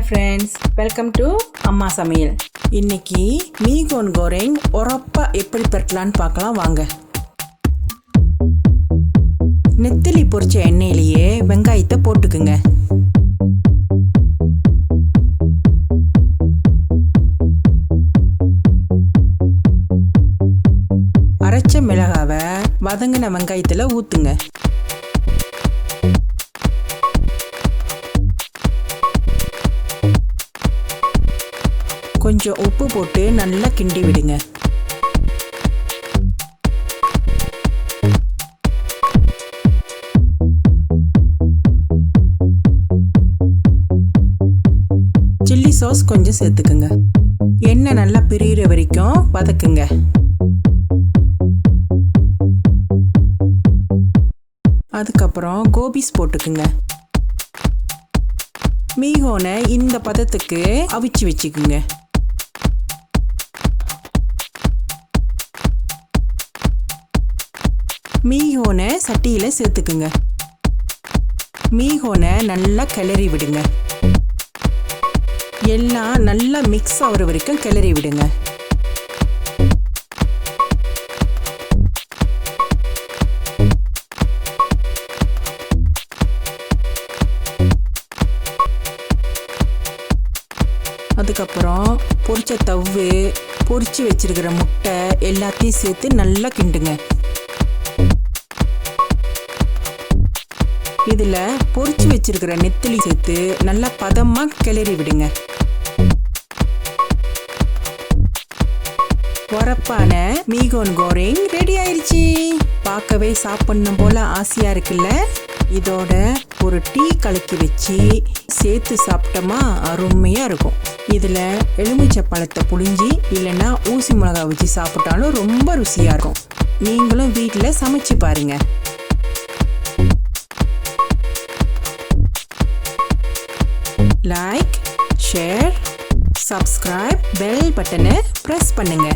friends, welcome to Amma Samayal. இன்னைக்கு மீகோன் கோரெங் ஒரப்பா எப்படி பெறலாம்னு பார்க்கலாம் வாங்க. நெத்திலி பொரிச்ச எண்ணெயிலேயே வெங்காயத்தை போட்டுக்குங்க. அரைச்ச மிளகாவை வதங்கின வெங்காயத்தில் ஊற்றுங்க. கொஞ்சம் உப்பு போட்டு நல்லா கிண்டி விடுங்க. சில்லி சாஸ் கொஞ்சம் சேர்த்துக்குங்க. எண்ணெய் நல்லா பிரியிற வரைக்கும் வதக்குங்க. அதுக்கப்புறம் கோபிஸ் போட்டுக்குங்க. மீகோனை இந்த பதத்துக்கு அவிச்சு வச்சுக்குங்க. மீகோனை சட்டியில் சேர்த்துக்குங்க. மீகோனை நல்லா கிளறி விடுங்க. எல்லாம் நல்லா மிக்ஸ் ஆகிற வரைக்கும் கிளறி விடுங்க. அதுக்கப்புறம் பொரிச்ச தவ்வு, பொரிச்சு வச்சிருக்கிற முட்டை எல்லாத்தையும் சேர்த்து நல்லா கிண்டுங்க. இதில் பொரிச்சு வச்சிருக்கிற நெத்திலி சேர்த்து நல்லா பதமாக கிளறி விடுங்க. உரப்பான மீகோன் கோரெங் ரெடி ஆயிடுச்சு. பார்க்கவே சாப்பிடணும் போல ஆசையா இருக்குல்ல. இதோட ஒரு டீ கலக்கி வச்சு சேர்த்து சாப்பிட்டோமா அருமையா இருக்கும். இதில் எலுமிச்சை பழத்தை புழிஞ்சி இல்லைன்னா ஊசி மிளகா வச்சு சாப்பிட்டாலும் ரொம்ப ருசியா இருக்கும். நீங்களும் வீட்டில் சமைச்சு பாருங்க. லைக், ஷேர், சப்ஸ்கிரைப், பெல் பட்டனை ப்ரெஸ் பண்ணுங்க.